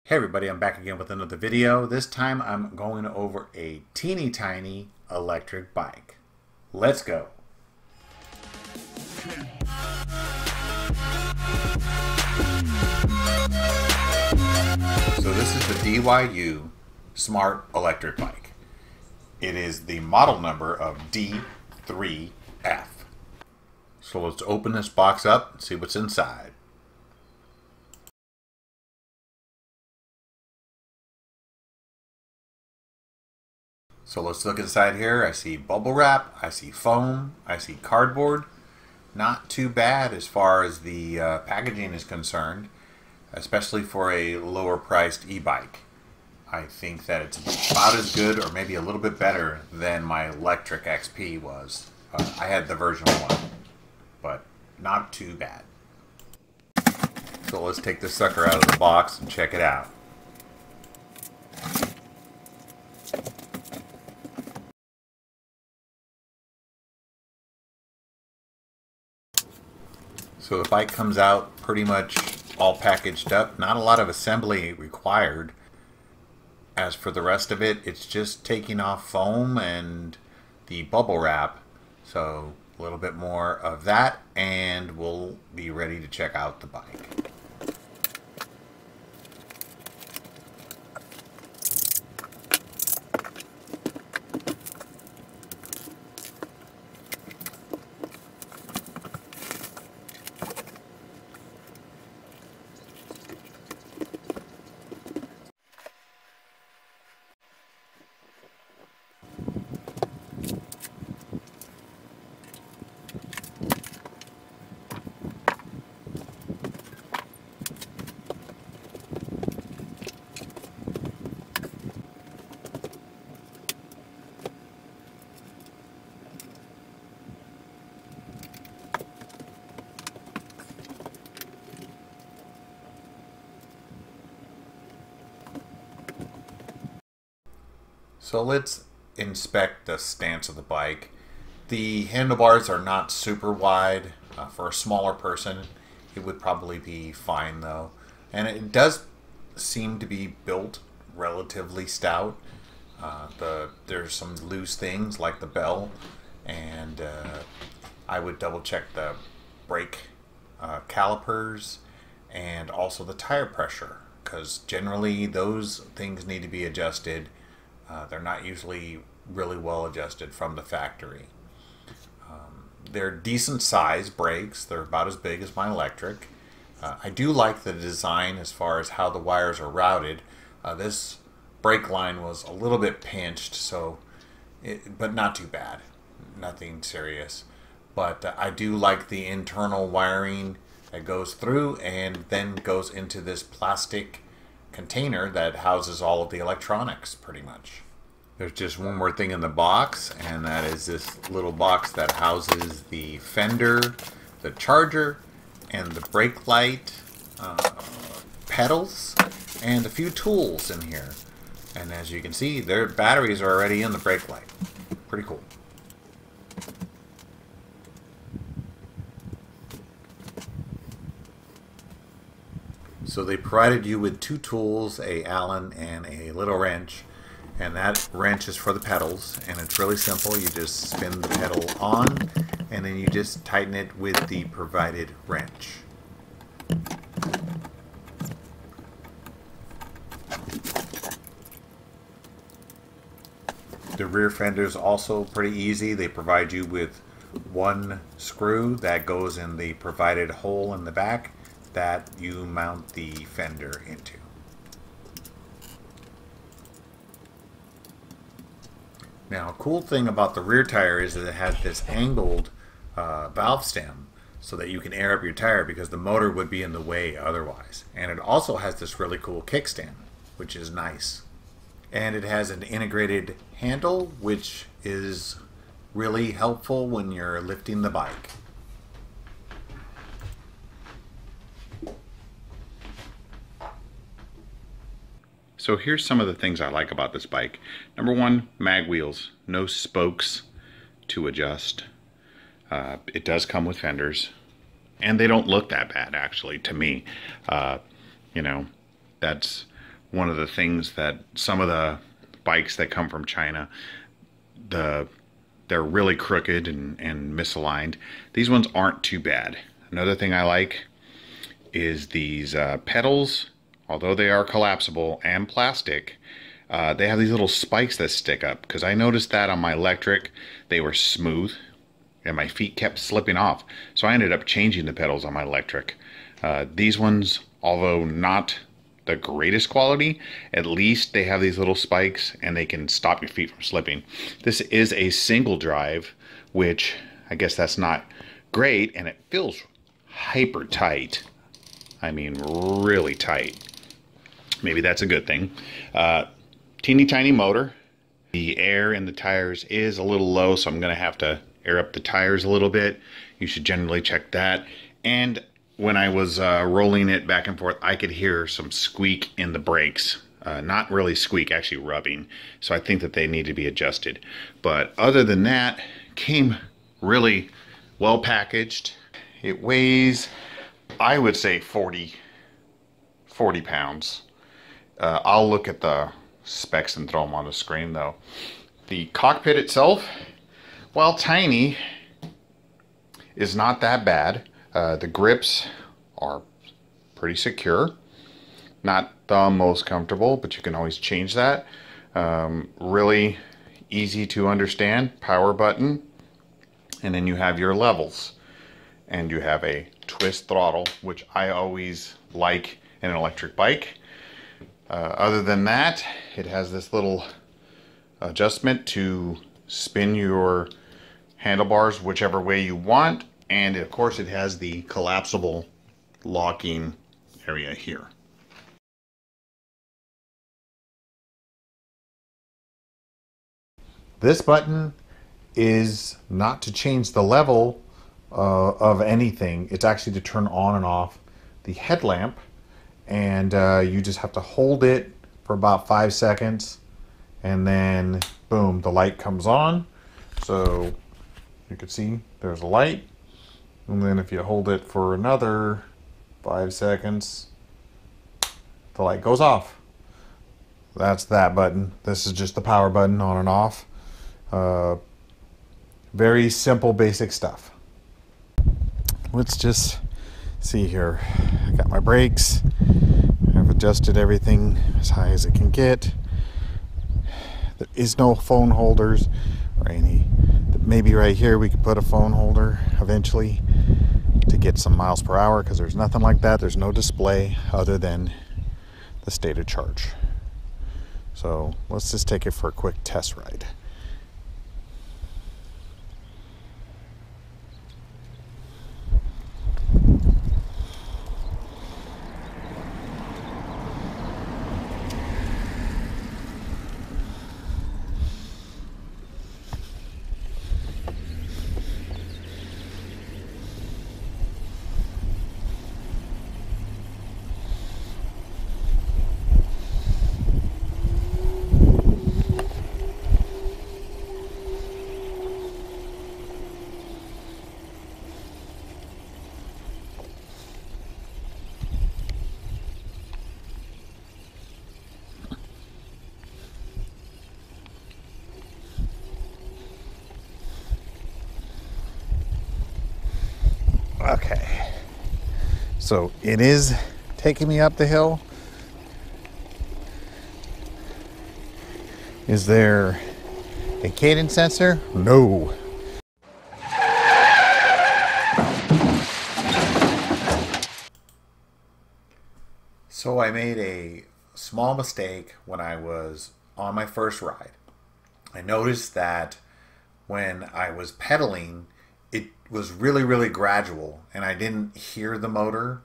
Hey everybody, I'm back again with another video. This time I'm going over a teeny tiny electric bike. Let's go. So this is the DYU Smart Electric Bike. It is the model number of D3F. So let's open this box up and see what's inside. So let's look inside here. I see bubble wrap, I see foam, I see cardboard. Not too bad as far as the packaging is concerned, especially for a lower priced e-bike. I think that it's about as good or maybe a little bit better than my electric XP was. I had the version 1, but not too bad. So let's take this sucker out of the box and check it out. So the bike comes out pretty much all packaged up. Not a lot of assembly required. As for the rest of it, it's just taking off foam and the bubble wrap. So a little bit more of that and we'll be ready to check out the bike. So let's inspect the stance of the bike. The handlebars are not super wide. For a smaller person, it would probably be fine though. And it does seem to be built relatively stout. There's some loose things like the bell, and I would double check the brake calipers and also the tire pressure, because generally those things need to be adjusted. They're not usually really well adjusted from the factory. They're decent size brakes. They're about as big as my electric. I do like the design as far as how the wires are routed. This brake line was a little bit pinched, but not too bad. Nothing serious. But I do like the internal wiring that goes through and then goes into this plastic container that houses all of the electronics pretty much. There's just one more thing in the box, and that is this little box that houses the fender, the charger, and the brake light, pedals, and a few tools in here. And as you can see, their batteries are already in the brake light. Pretty cool. So they provided you with 2 tools, a Allen and a little wrench, and that wrench is for the pedals, and it's really simple. You just spin the pedal on and then you just tighten it with the provided wrench. The rear fender is also pretty easy. They provide you with 1 screw that goes in the provided hole in the back that you mount the fender into. Now, a cool thing about the rear tire is that it has this angled valve stem so that you can air up your tire, because the motor would be in the way otherwise. And it also has this really cool kickstand, which is nice. And it has an integrated handle, which is really helpful when you're lifting the bike. So here's some of the things I like about this bike. Number 1, mag wheels. No spokes to adjust. It does come with fenders. And they don't look that bad, actually, to me. You know, that's one of the things that some of the bikes that come from China, they're really crooked and misaligned. These ones aren't too bad. Another thing I like is these pedals. Although they are collapsible and plastic, they have these little spikes that stick up, because I noticed that on my electric they were smooth and my feet kept slipping off, so I ended up changing the pedals on my electric. These ones, although not the greatest quality, at least they have these little spikes and they can stop your feet from slipping. This is a single drive, which I guess that's not great, and it feels hyper tight. I mean, really tight. Maybe that's a good thing. Teeny tiny motor. The air in the tires is a little low, so I'm going to have to air up the tires a little bit. You should generally check that. And when I was rolling it back and forth, I could hear some squeak in the brakes. Not really squeak, actually rubbing. So I think that they need to be adjusted. But other than that, came really well packaged. It weighs, I would say 40 pounds. I'll look at the specs and throw them on the screen though. The cockpit itself, while tiny, is not that bad. The grips are pretty secure. Not the most comfortable, but you can always change that. Really easy to understand. Power button. And then you have your levels. And you have a twist throttle, which I always like in an electric bike. Other than that, it has this little adjustment to spin your handlebars whichever way you want. And of course it has the collapsible locking area here. This button is not to change the level of anything. It's actually to turn on and off the headlamp. And you just have to hold it for about 5 seconds. And then, boom, the light comes on. So you can see there's a light. And then if you hold it for another 5 seconds, the light goes off. That's that button. This is just the power button, on and off. Very simple, basic stuff. Let's just see here. I got my brakes. I've adjusted everything as high as it can get. There is no phone holders or any. Maybe right here we could put a phone holder eventually to get some miles per hour, because there's nothing like that. There's no display other than the state of charge. So let's just take it for a quick test ride. Okay, so it is taking me up the hill. Is there a cadence sensor? No. So I made a small mistake when I was on my first ride. I noticed that when I was pedaling, it was really gradual, and I didn't hear the motor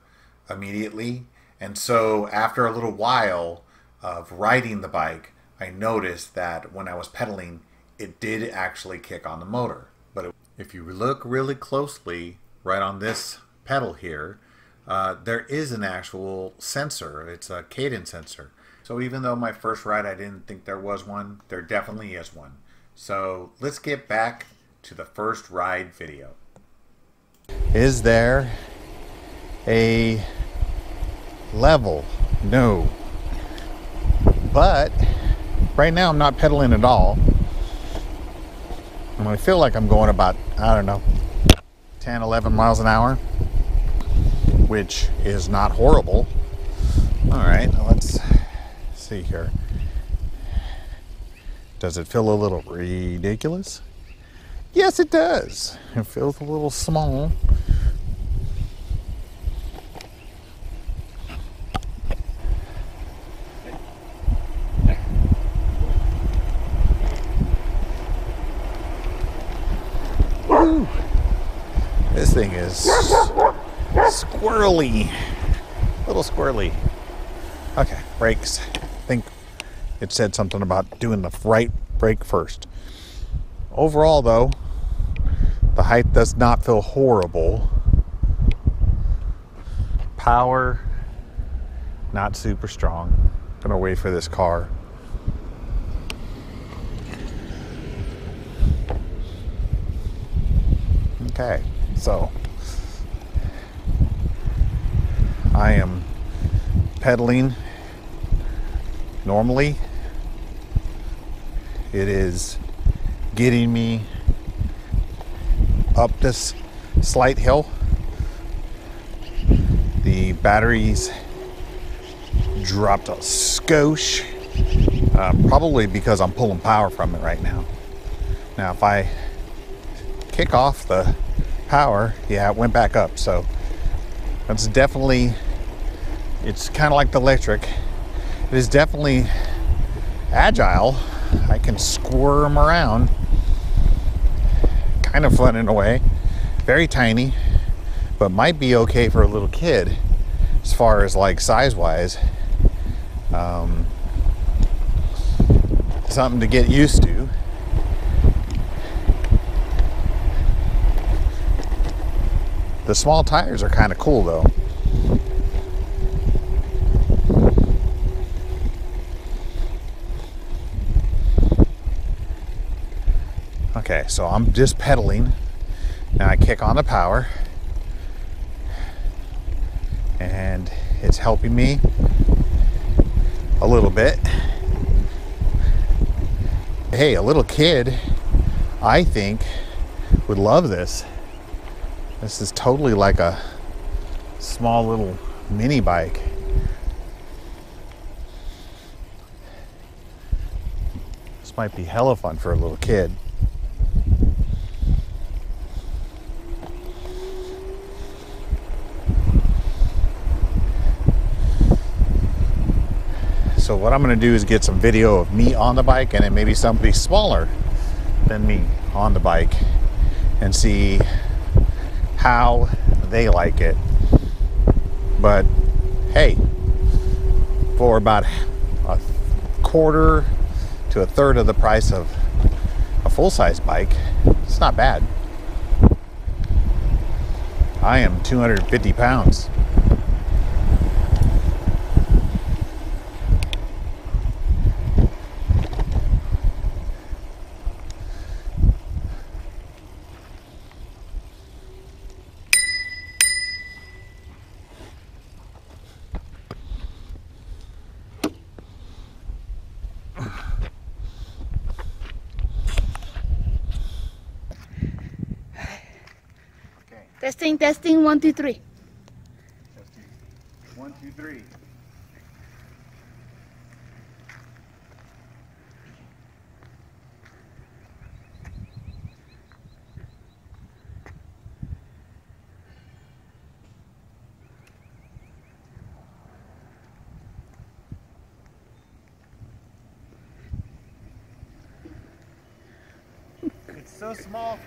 immediately. And so after a little while of riding the bike, I noticed that when I was pedaling, it did actually kick on the motor. But if you look really closely right on this pedal here, there is an actual sensor. It's a cadence sensor. So even though my first ride I didn't think there was one, there definitely is one. So let's get back to the first ride video. Is there a level? No. But right now I'm not pedaling at all. And I feel like I'm going about, I don't know, 10, 11 miles an hour, which is not horrible. All right, let's see here. Does it feel a little ridiculous? Yes, it does. It feels a little small. Woo. This thing is squirrely. A little squirrely. Okay, brakes. I think it said something about doing the right brake first. Overall, though, the height does not feel horrible. Power, not super strong. Gonna wait for this car. Okay, so I am pedaling normally. It is getting me up this slight hill. The batteries dropped a skosh, probably because I'm pulling power from it right now. Now if I kick off the power, yeah, it went back up. So that's definitely, it's kind of like the electric. It is definitely agile. I can squirm around. Kind of fun in a way. Very tiny, but might be okay for a little kid as far as like size wise. Something to get used to. The small tires are kind of cool though. Okay, so I'm just pedaling. Now I kick on the power. And it's helping me a little bit. Hey, a little kid, I think, would love this. This is totally like a small little mini bike. This might be hella fun for a little kid. So what I'm going to do is get some video of me on the bike and then maybe somebody smaller than me on the bike and see how they like it. But hey, for about a quarter to a third of the price of a full-size bike, it's not bad. I am 250 pounds. Testing, 1, 2, 3. Testing. 1, 2, 3. It's so small.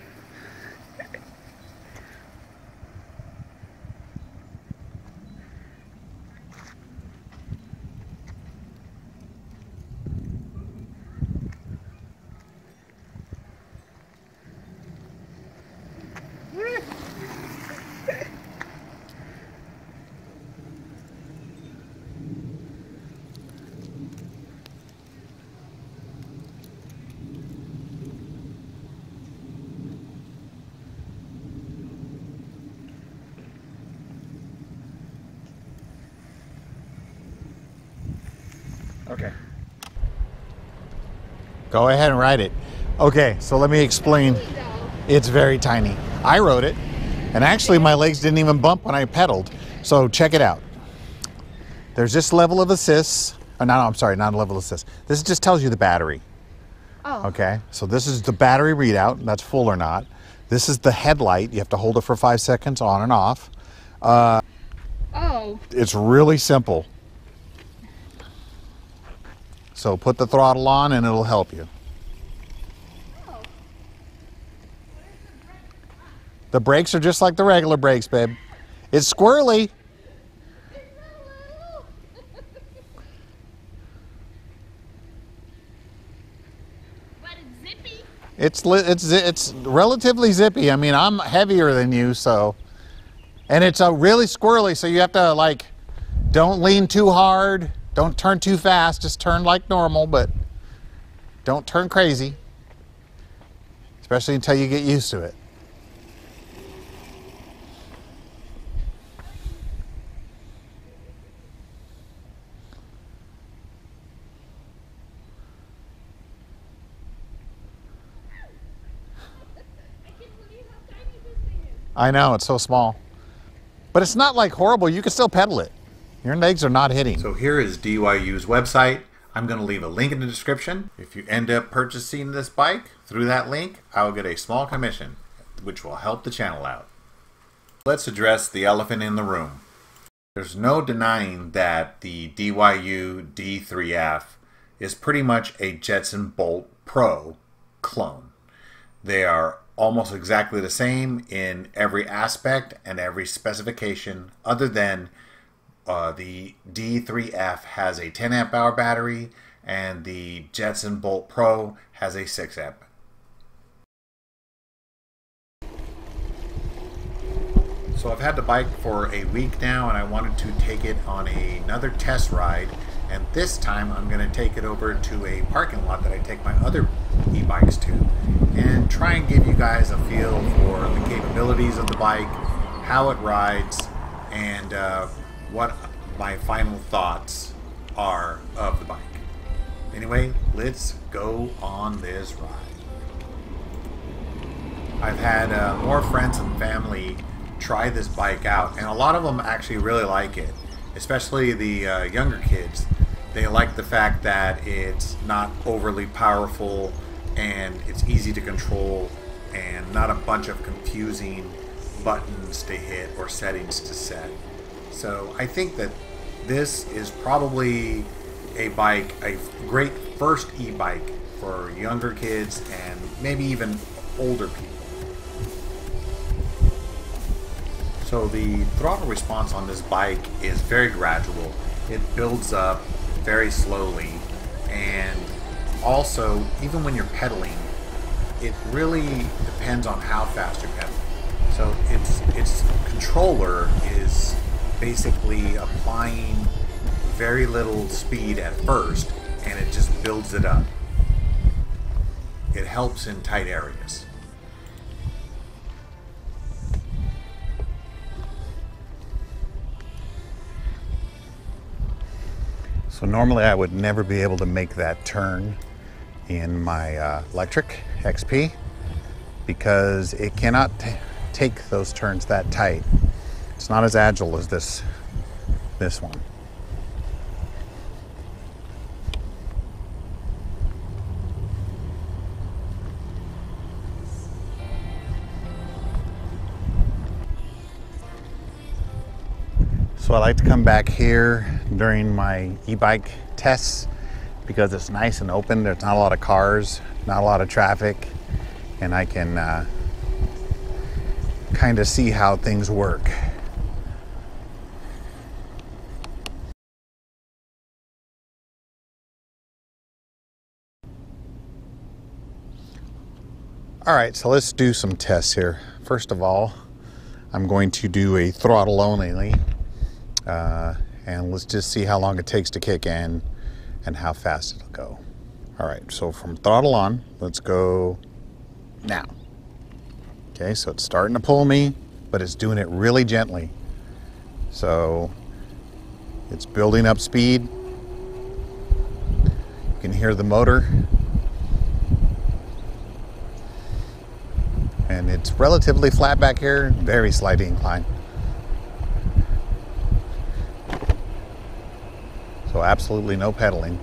Okay, Go ahead and ride it. Okay, so let me explain. It's very tiny. I rode it, and actually my legs didn't even bump when I pedaled. So check it out. There's this level of assist. Oh, no, I'm sorry, not a level of assist. This just tells you the battery. Oh. Okay, so this is the battery readout. That's full or not. This is the headlight. You have to hold it for 5 seconds on and off. Oh. It's really simple. So put the throttle on and it'll help you. Oh. The brakes are just like the regular brakes, babe. It's squirrely. It's relatively zippy. I mean, I'm heavier than you, so. And it's really squirrely, so you have to, like, don't lean too hard. Don't turn too fast. Just turn like normal, but don't turn crazy. Especially until you get used to it. I know, it's so small. But it's not like horrible. You can still pedal it. Your legs are not hitting. So here is DYU's website. I'm going to leave a link in the description. If you end up purchasing this bike through that link, I will get a small commission, which will help the channel out. Let's address the elephant in the room. There's no denying that the DYU D3F is pretty much a Jetson Bolt Pro clone. They are almost exactly the same in every aspect and every specification, other than the D3F has a 10 amp hour battery and the Jetson Bolt Pro has a 6 amp. So I've had the bike for a week now and I wanted to take it on another test ride, and this time I'm going to take it over to a parking lot that I take my other e-bikes to and try and give you guys a feel for the capabilities of the bike, how it rides, and what my final thoughts are of the bike. Anyway, let's go on this ride. I've had more friends and family try this bike out, and a lot of them actually really like it, especially the younger kids. They like the fact that it's not overly powerful and it's easy to control and not a bunch of confusing buttons to hit or settings to set. So I think that this is probably a bike, a great first e-bike for younger kids and maybe even older people. So the throttle response on this bike is very gradual. It builds up very slowly, and also even when you're pedaling, it really depends on how fast you're pedaling. So its controller is basically applying very little speed at first, and it just builds it up. It helps in tight areas. So normally I would never be able to make that turn in my electric XP because it cannot take those turns that tight. It's not as agile as this one. So I like to come back here during my e-bike tests because it's nice and open. There's not a lot of cars, not a lot of traffic, and I can kind of see how things work. All right, so let's do some tests here. First of all, I'm going to do a throttle only. And let's just see how long it takes to kick in and how fast it'll go. All right, so from throttle on, let's go now. Okay, so it's starting to pull me, but it's doing it really gently. So it's building up speed. You can hear the motor. And it's relatively flat back here, very slight incline. So absolutely no pedaling.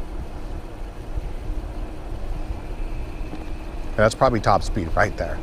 That's probably top speed right there.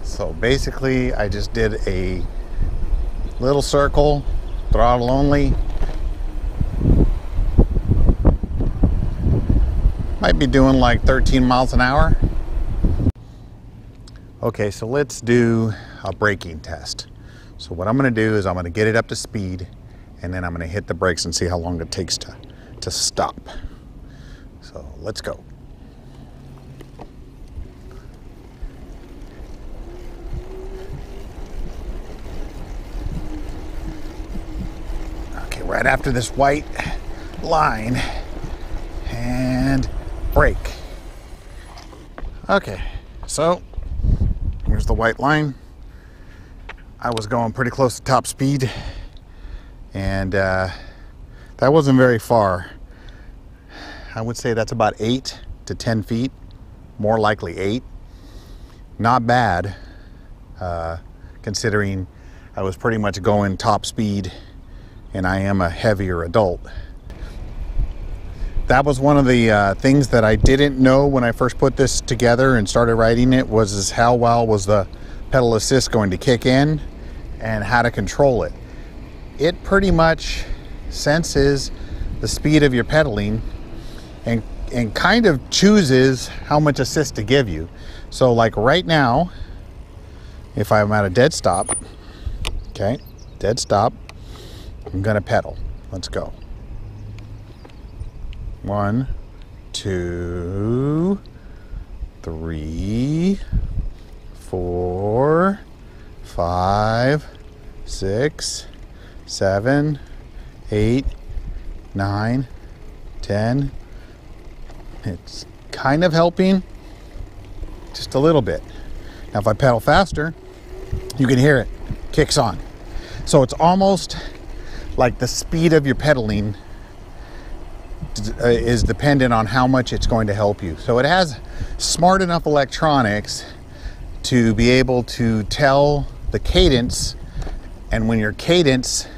So basically, I just did a little circle, throttle only. Might be doing like 13 miles an hour. Okay, so let's do a braking test. So what I'm gonna do is I'm gonna get it up to speed, and then I'm gonna hit the brakes and see how long it takes to stop. So let's go. Right after this white line, and brake. Okay, so here's the white line. I was going pretty close to top speed, and that wasn't very far. I would say that's about 8 to 10 feet, more likely 8. Not bad, considering I was pretty much going top speed and I am a heavier adult. That was one of the things that I didn't know when I first put this together and started riding it, was how well was the pedal assist going to kick in and how to control it. It pretty much senses the speed of your pedaling and kind of chooses how much assist to give you. So like right now, if I'm at a dead stop, okay, dead stop, I'm gonna pedal. Let's go. 1, 2, 3, 4, 5, 6, 7, 8, 9, 10. It's kind of helping, just a little bit. Now if I pedal faster, you can hear it, kicks on. So it's almost like the speed of your pedaling is dependent on how much it's going to help you. So it has smart enough electronics to be able to tell the cadence, and when your cadence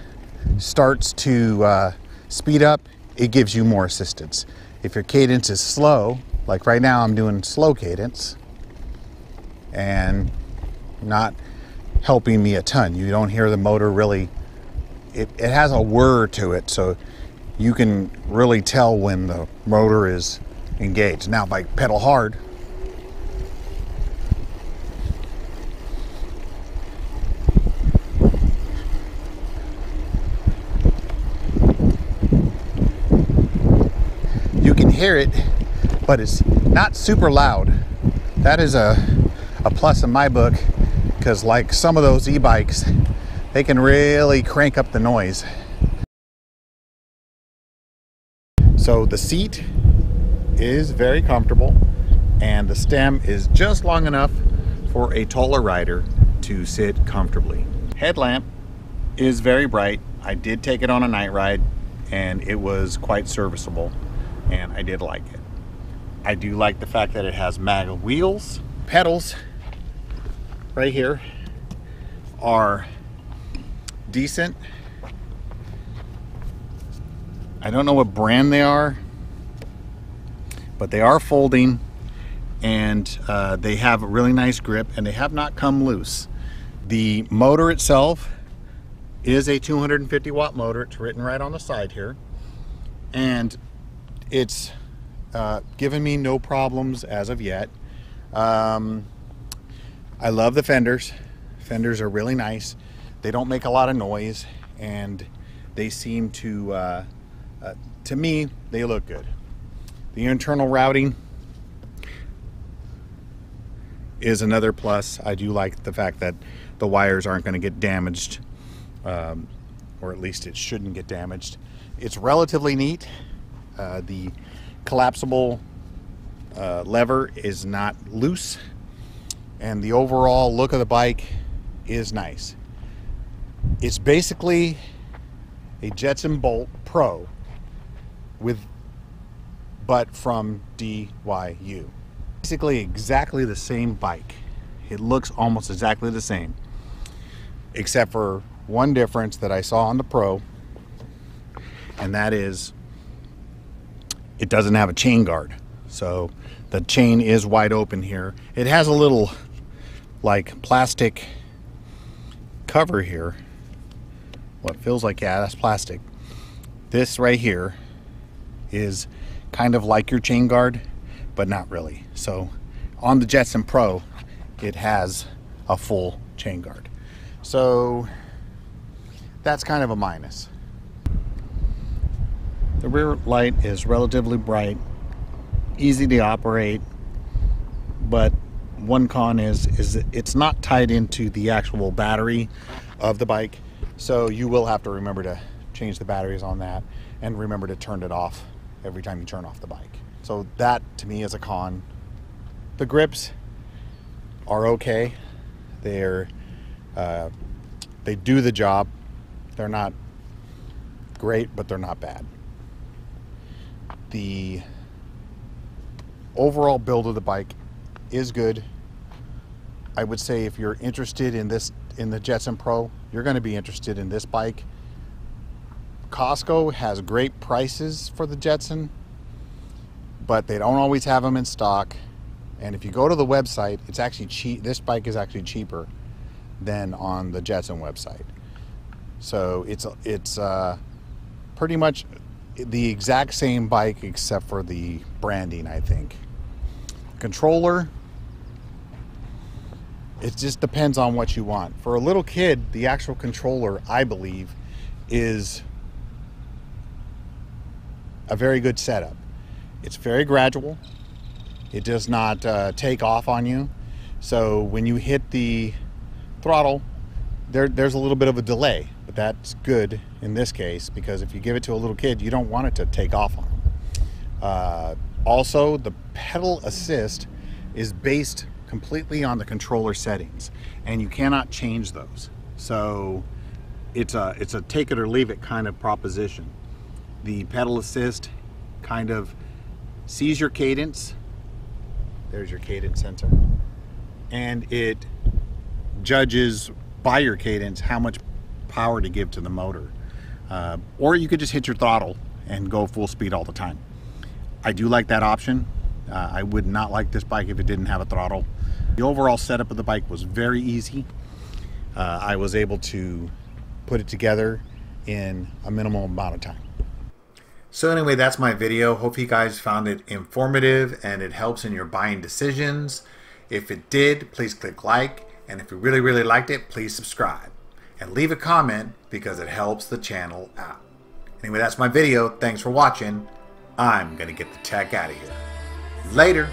starts to speed up, it gives you more assistance. If your cadence is slow, like right now I'm doing slow cadence and not helping me a ton. You don't hear the motor really, it has a whir to it, so you can really tell when the motor is engaged. Now if I pedal hard, you can hear it, but it's not super loud. That is a plus in my book, because like some of those e-bikes, they can really crank up the noise. So the seat is very comfortable, and the stem is just long enough for a taller rider to sit comfortably. Headlamp is very bright. I did take it on a night ride, and it was quite serviceable, and I did like it. I do like the fact that it has mag wheels. Pedals right here are decent. I don't know what brand they are, but they are folding, and they have a really nice grip, and they have not come loose. The motor itself is a 250 watt motor. It's written right on the side here, and it's given me no problems as of yet. I love the fenders. Fenders are really nice. They don't make a lot of noise, and they seem to me, they look good. The internal routing is another plus. I do like the fact that the wires aren't going to get damaged or at least it shouldn't get damaged. It's relatively neat. The collapsible lever is not loose, and the overall look of the bike is nice. It's basically a Jetson Bolt Pro but from DYU. Basically exactly the same bike. It looks almost exactly the same, except for one difference that I saw on the Pro, and that is it doesn't have a chain guard. So the chain is wide open here. It has a little like plastic cover here. What feels like, yeah, that's plastic. This right here is kind of like your chain guard, but not really. So on the Jetson Pro, it has a full chain guard. So that's kind of a minus. The rear light is relatively bright, easy to operate, but one con is it's not tied into the actual battery of the bike, so you will have to remember to change the batteries on that and remember to turn it off every time you turn off the bike. So that to me is a con. The grips are okay. They do the job. They're not great, but they're not bad. The overall build of the bike is good. I would say if you're interested in the Jetson Pro, you're going to be interested in this bike. Costco has great prices for the Jetson, but they don't always have them in stock. And if you go to the website, it's actually cheap. This bike is actually cheaper than on the Jetson website. So it's pretty much the exact same bike except for the branding, I think. Controller, it just depends on what you want. For a little kid, the actual controller, I believe, is a very good setup. It's very gradual. It does not take off on you. So when you hit the throttle, there's a little bit of a delay, but that's good in this case, because if you give it to a little kid, you don't want it to take off on them. Also, the pedal assist is based completely on the controller settings, and you cannot change those. So it's a take it or leave it kind of proposition. The pedal assist kind of sees your cadence. There's your cadence sensor, and it judges by your cadence how much power to give to the motor. Or you could just hit your throttle and go full speed all the time. I do like that option. I would not like this bike if it didn't have a throttle. The overall setup of the bike was very easy. I was able to put it together in a minimal amount of time. So anyway, that's my video. Hope you guys found it informative and it helps in your buying decisions. If it did, please click like. And if you really, really liked it, please subscribe. And leave a comment because it helps the channel out. Anyway, that's my video. Thanks for watching. I'm going to get the tech out of here. Later.